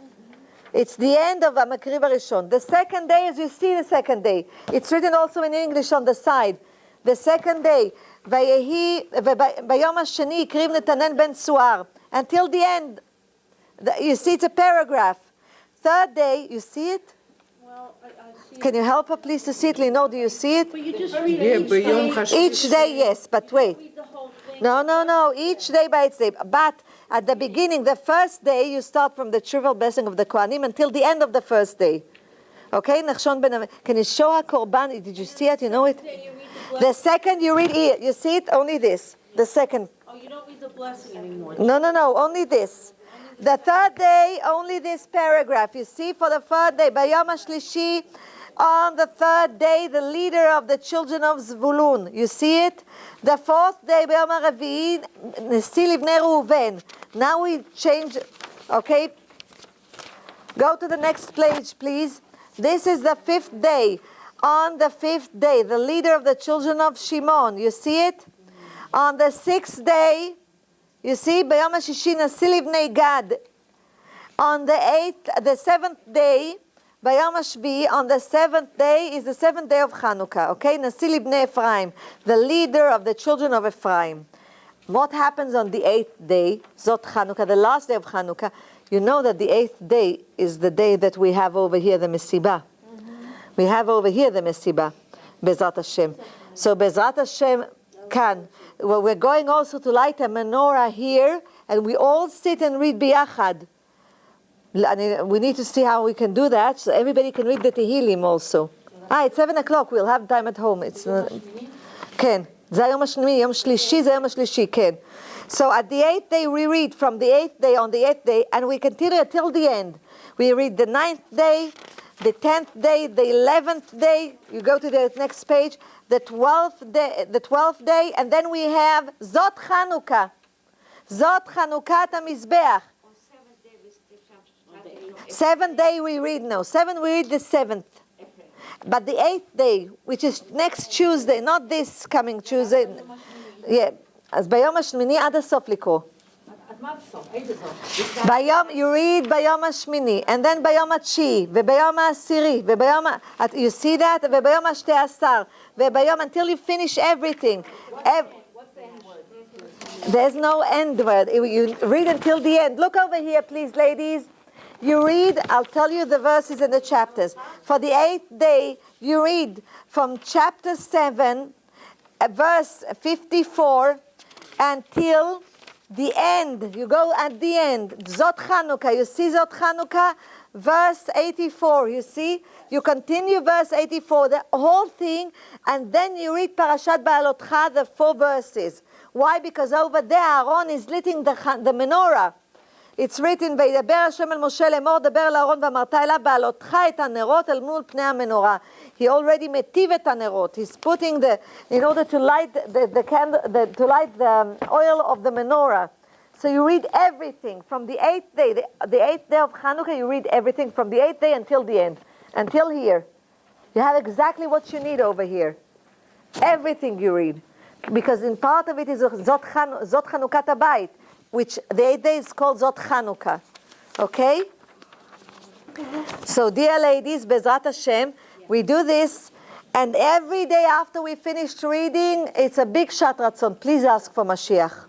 It's the end of Makriv HaRishon. The second day, as you see the second day, it's written also in English on the side. The second day, Vayehi, Bayom HaSheni, Ikriv Netanen ben Suar. Until the end, you see it's a paragraph. Third day, you see it? Well, I see. Can you help her please to see it? Lino, do you see it? But you just read Yeah, each ביום day. חשמי. Each day, yes, but wait. Read the whole thing. No. Each day by its day. But at the beginning, the first day, you start from the triple blessing of the Kohanim until the end of the first day. Okay? Nachshon ben. Can you show her Korban? Did you see it? You know it? Then you read the The second you read here. You see it? Only this. The second. Oh, you don't read the blessing anymore. No. Only this. The third day, only this paragraph. You see, for the third day, Bayom HaShlishi, on the third day, the leader of the children of Zvulun. You see it? The fourth day, Bayom HaRavi'i, Nesi Livnei Reuven. Now we change, okay? Go to the next page, please. This is the fifth day. On the fifth day, the leader of the children of Shimon. You see it? On the sixth day, you see, Bayom HaShishi Nasi Livnei Gad. On the seventh day, Bayom HaShvi, on the seventh day is the seventh day of Hanukkah. Okay, Nasi Livnei Ephraim, the leader of the children of Ephraim. What happens on the eighth day? Zot Hanukkah, the last day of Hanukkah. You know that the eighth day is the day that we have over here the Mesibah. We have over here the Mesibah, Bezrat Hashem. So Bezrat Hashem can. Well, we're going also to light a menorah here, and we all sit and read biyachad. We need to see how we can do that, so everybody can read the Tehillim also. It's 7 o'clock, we'll have time at home. כן, זה היום השני, יום שלישי, זה היום השלישי, כן. So at the 8th day, we read from the 8th day on the 8th day, and we continue till the end. We read the 9th day, the 10th day, the 11th day, you go to the next page, the 12th day, and then we have Zot Chanukah. Zot Chanukah HaMizbeach. 7th day we read now. 7th we read the 7th. But the 8th day, which is next Tuesday, not this coming Tuesday. Yeah. אז ביום השמיני עד הסוף לקרוא. ביום, you read ביום השמיני, and then ביום התשיעי, וביום העשירי, וביום, you see that? וביום השתי עשר, וביום, until you finish everything. There's no end word. You read until the end. Look over here, please, ladies. You read, I'll tell you the verses and the chapters. For the 8th day, you read from chapter 7, verse 54, until the end, you go at the end, Zot Chanukah, you see Zot Chanukah, verse 84, you see? You continue verse 84, the whole thing, and then you read Parashat Baalotcha, the 4 verses. Why? Because over there Aaron is lighting the menorah. It's written, וידבר השם אל משה לאמור, דבר אל אהרון ואמרת אליו, בעלותך את הנרות אל מול פני המנורה. He already מטיב את הנרות. He's putting in order to light the candle, to light the oil of the menorah. So you read everything from the 8th day, the 8th day of Hanukkah, you read everything from the 8th day until the end, until here. You have exactly what you need over here. Everything you read. Because in part of it is Zot Chanukat Habayit, which the 8th day is called Zot Chanukah. Okay? So, dear ladies, Bezrat Hashem, we do this, and every day after we finished reading, it's a big Shat Ratzon. Please ask for Mashiach.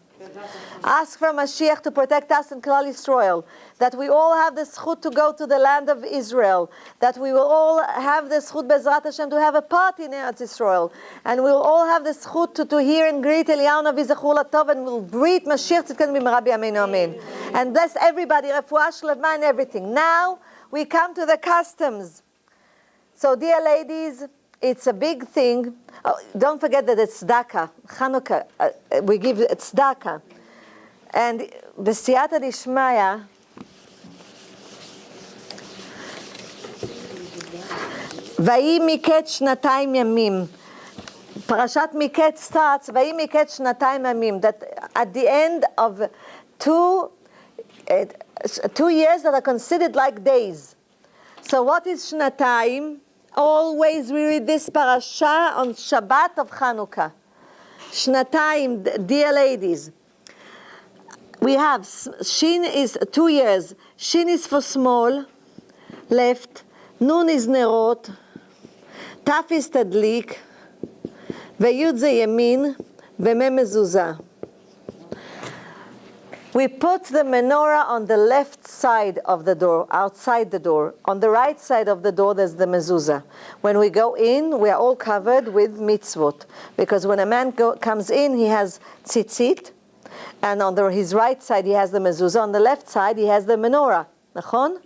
Ask for Mashiach to protect us in Klal Yisrael, that we all have the zchut to go to the land of Israel, that we will all have the zchut Bezrat Hashem to have a party in Eretz Yisrael, and we'll all have the zchut to hear and greet Eliyahu Navi Zechur Latov, and we'll greet Mashiach Tzidkenu B'mehera B'yameinu Amen. And bless everybody, Refuah Shlema and everything. Now we come to the customs. So, dear ladies, it's a big thing. Oh, don't forget that it's tzedakah, Chanukah. We give tzedakah. And b'siyata d'ishmaya, ויהי מקץ שנתיים ימים. Parashat Miketz starts, ויהי מקץ שנתיים ימים. That at the end of 2 years that are considered like days. So what is shnatayim? Always we read this parasha on Shabbat of Chanukah. Shnatayim, dear ladies. We have, Shin is 2 years. Shin is for small, left. Nun is nerot. Taf is tadlik. Veyud ze yemin. Vemem mezuzah. We put the menorah on the left side of the door, outside the door. On the right side of the door, there's the mezuzah. When we go in, we are all covered with mitzvot. Because when a man comes in, he has tzitzit. And on his right side, he has the mezuzah. On the left side, he has the menorah. Nachon?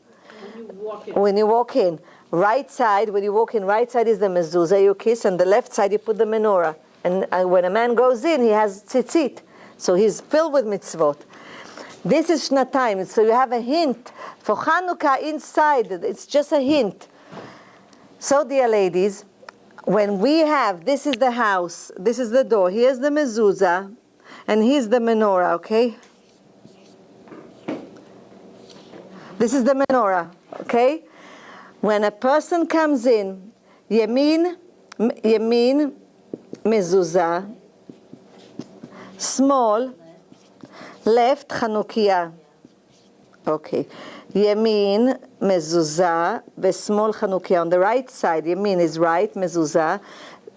When you walk in. Right side, when you walk in, right side is the mezuzah, you kiss, and the left side, you put the menorah. And when a man goes in, he has tzitzit. So he's filled with mitzvot. This is shnatayim, so you have a hint for Chanukah inside. It's just a hint. So, dear ladies, when we have, this is the house, this is the door, here's the mezuzah, and here's the menorah, okay? This is the menorah, okay? When a person comes in, Yemin, mezuzah, small, left, Chanukiah. Okay. Yemin, mezuzah, small Chanukiah. On the right side, Yemin is right, mezuzah.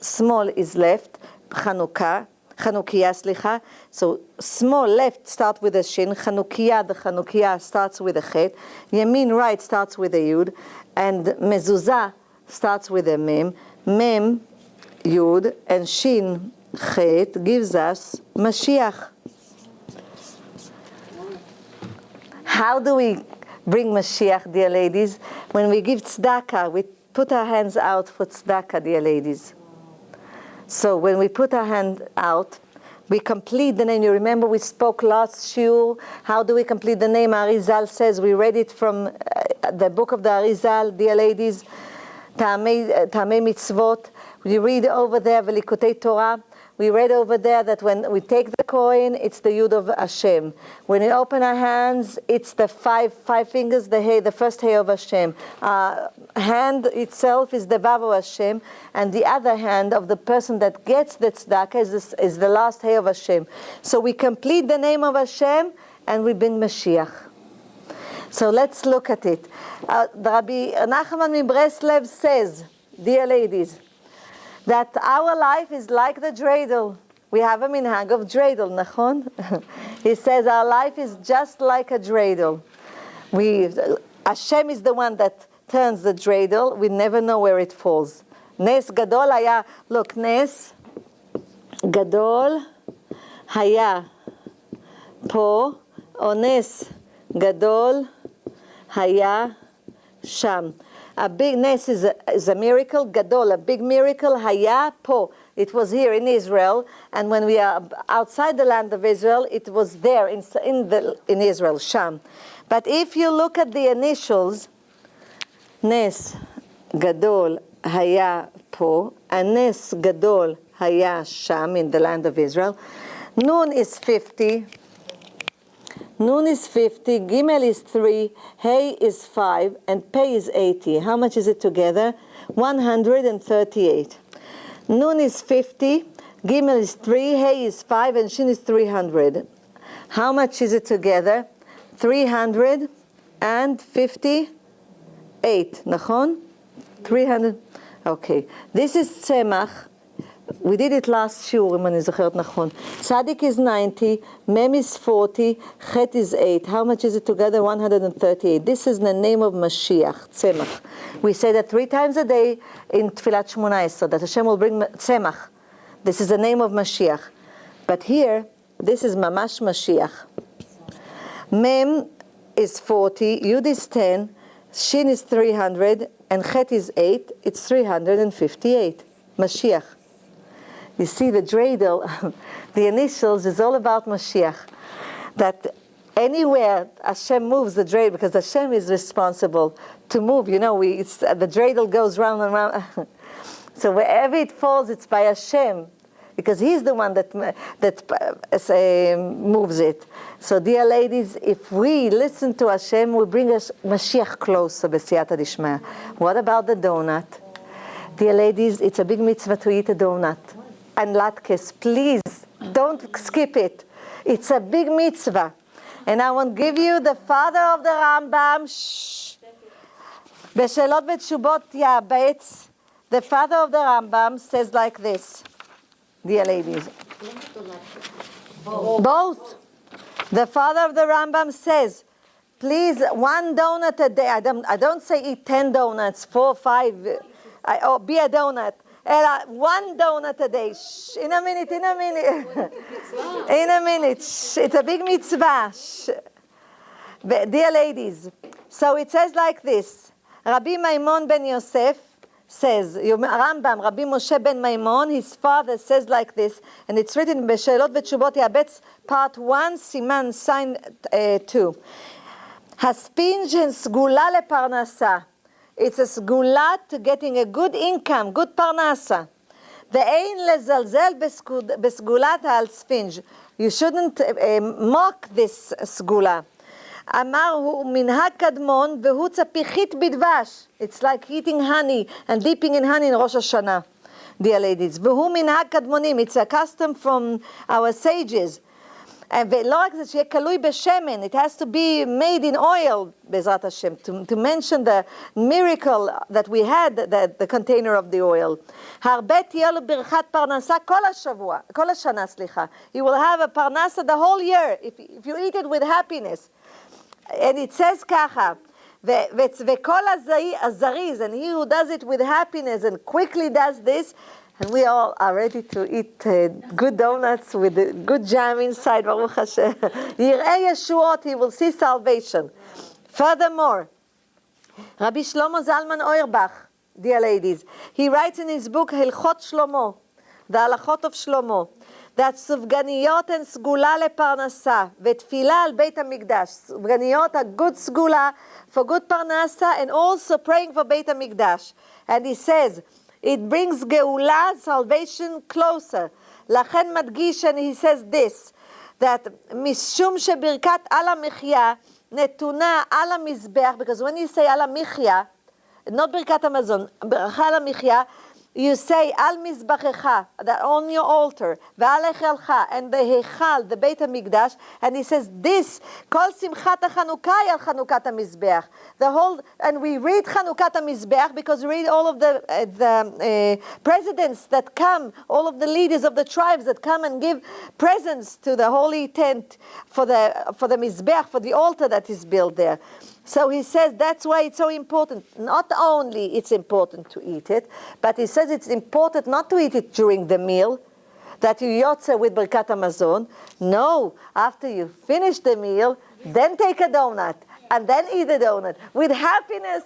Small is left, Chanukiah, slicha. So, small left starts with a shin. Chanukiah, the Chanukiah starts with a chet. Yemin right starts with a yud. And mezuzah starts with a mem. Mem, yud, and shin, chet, gives us Mashiach. How do we bring Mashiach, dear ladies? When we give tzedakah, we put our hands out for tzedakah, dear ladies. So when we put our hand out, we complete the name. You remember we spoke last shiur. How do we complete the name? Arizal says, we read it from the book of the Arizal, dear ladies. Ta'amei mitzvot. We read over there, Velikutei Torah. We read over there that when we take the coin, it's the Yud of Hashem. When we open our hands, it's the five fingers, the first Hey of Hashem. Hand itself is the Vav of Hashem, and the other hand of the person that gets the tzedakah is the last Hey of Hashem. So we complete the name of Hashem, and we bring Mashiach. So let's look at it. Rabbi Nachman Mibreslev says, dear ladies, that our life is like the dreidel. We have a minhag of dreidel, nachon? He says our life is just like a dreidel. Hashem is the one that turns the dreidel. We never know where it falls. Nes gadol haya, look, nes gadol haya פה, או נס גדול היה שם. A big ness is a miracle, gadol, a big miracle, היה פה. It was here in Israel, and when we are outside the land of Israel, it was there in Israel, Sham. But if you look at the initials, נס גדול היה פה, הנס גדול היה שם, in the land of Israel. Nun is 50. Nun is 50, Gimel is 3, Hey is 5, and Pei is 80. How much is it together? 138. Nun is 50, Gimel is 3, Hey is 5, and Shin is 300. How much is it together? 358. Nachon? 300. Okay. This is Tzemach. We did it last shiur, אם אני זוכרת נכון. Tzadik is 90, Mem is 40, Chet is 8. How much is it together? 138. This is the name of Mashiach, Tzemach. We say that 3 times a day in Tfilat Shmona Esrei, that Hashem will bring Tzemach. This is the name of Mashiach. But here, this is Mamash Mashiach. Mem is 40, Yud is 10, Shin is 300, and Chet is 8. It's 358. Mashiach. You see, the dreidel, the initials, is all about Mashiach. That anywhere Hashem moves the dreidel, because Hashem is responsible to move. You know, the dreidel goes round and round. So wherever it falls, it's by Hashem, because He's the one that moves it. So, dear ladies, if we listen to Hashem, we bring us Mashiach closer, b'siyata dishmaya. What about the donut? Dear ladies, it's a big mitzvah to eat a donut. And latkes, please, don't skip it. It's a big mitzvah. And I want to give you the father of the Rambam, Beshelot Betshubot Ya'abetz. The father of the Rambam says like this, dear ladies. Both. The father of the Rambam says, please, 1 donut a day. I don't say eat 10 donuts, 4, 5, or be a donut. 1 donut a day. Shh, in a minute. In a minute. Shh, it's a big mitzvah. Shh. Dear ladies, so it says like this. Rabbi Maimon ben Yosef says, Rambam, Rabbi Moshe ben Maimon, his father says like this, and it's written in Beshelot Betshubot Ya'abetz, part 1, Siman, sign 2. Haspinj and sgula leparnasa. It's a sgula to getting a good income, good parnasa. Ve'ein lezalzel besgulat al-sfinj. You shouldn't mock this sgula. Amar hu minhag kadmon vehu tzapichit bidvash. It's like eating honey and dipping in honey in Rosh Hashanah, dear ladies. Vehu minhag kadmonim. It's a custom from our sages. And it has to be made in oil, Bezrat Hashem, to mention the miracle that we had, the container of the oil. You will have a parnasa the whole year if you eat it with happiness. And it says kacha, v'kol azariz, and he who does it with happiness and quickly does this, and we all are ready to eat good donuts with good jam inside, Baruch Hashem. Yirei Yeshuot, he will see salvation. Furthermore, Rabbi Shlomo Zalman Auerbach, dear ladies, he writes in his book, Hilchot Shlomo, the Halachot of Shlomo, that sufganiyot and sgula leparnasa, vetfila al Beit HaMikdash. Sufganiyot are good sgula for good parnasa, and also praying for Beit HaMikdash. And he says, it brings geula, salvation, closer. Lachen madgish, and he says this, that mishum shebirkat ala michya netuna ala mizbeach, because when you say ala michya, not birkat hamazon, beracha ala michya, you say al mizbachecha, that on your altar, ve'al echelcha, and the hechal, the Beit HaMikdash, and he says this, kol simchat haChanukah al Chanukat HaMizbeach. The whole, and we read Chanukat HaMizbeach because we read all of the presidents that come, all of the leaders of the tribes that come and give presents to the holy tent for the Mizbeach, for the altar that is built there. So he says that's why it's so important. Not only it's important to eat it, but he says it's important not to eat it during the meal, that you yotze with Birkat HaMazon. No, after you finish the meal, then take a donut, and then eat the donut with happiness,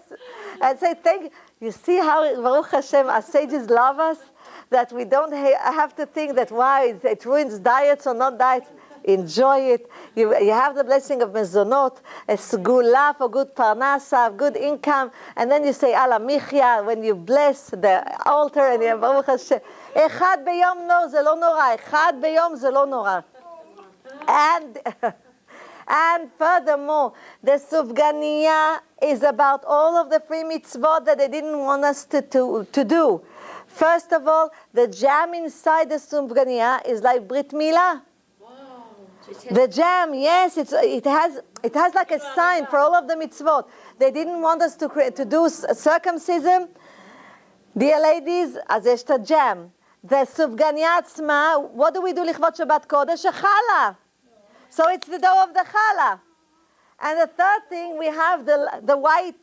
and say thank you. You see how, Baruch Hashem, our sages love us? That we don't have to think that why it ruins diets or not diets. Enjoy it. You have the blessing of mezonot, a segula for good parnasa, good income, and then you say ala michya when you bless the altar and you Baruch Hashem. Echad beyom no, זה לא נורא. אחד ביום זה לא נורא. And furthermore, the sufganiya is about all of the free mitzvot that they didn't want us to do. First of all, the jam inside the sufganiya is like Brit Milah. The jam, yes, it has like a sign for all of the mitzvot. They didn't want us to do circumcision. Dear ladies, אז יש את הג'ם. The סופגניה עצמה, what do we do לכבוד שבת קודש? החלה. So it's the dough of the challah. And the third thing, we have the white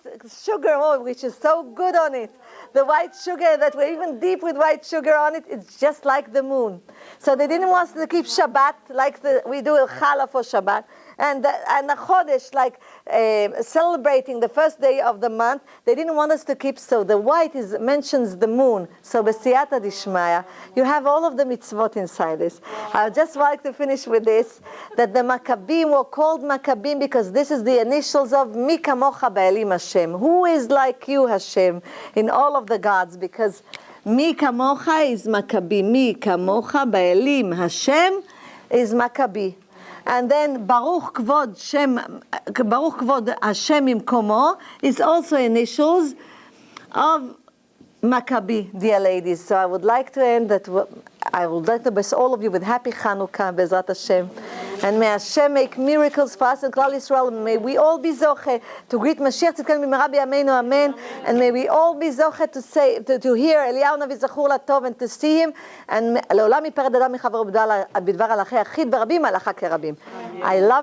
sugar, which is so good on it. The white sugar that we're even deep with white sugar on it, it's just like the moon. So they didn't want us to keep Shabbat like we do a challah for Shabbat. And the Chodesh, like celebrating the first day of the month, they didn't want us to keep, so the white mentions the moon. So B'siyata Dishmaya, you have all of the mitzvot inside this. I would just like to finish with this, that the Maccabim were called Maccabim because this is the initials of Mi Kamocha Ba'elim Hashem. Who is like you, Hashem, in all of the gods? Because Mi Kamocha is Maccabi. Mi Kamocha Ba'elim Hashem is Maccabi. And then Baruch Kvod Hashem Imkomo is also initials of Maccabi, dear ladies. So I would like to end that. I would like to bless all of you with happy Chanukah, Bezrat Hashem. And may Hashem make miracles for us and Klal Yisrael. May we all be zoche to greet Mashiach Tzidkenu b'mehera b'yameinu, amen. And may we all be zoche to hear Eliyahu Navi Zachur Latov and to see him. And לעולם ייפרד אדם מחברו בדבר הלכי יחיד ברבים הלכה כרבים. I love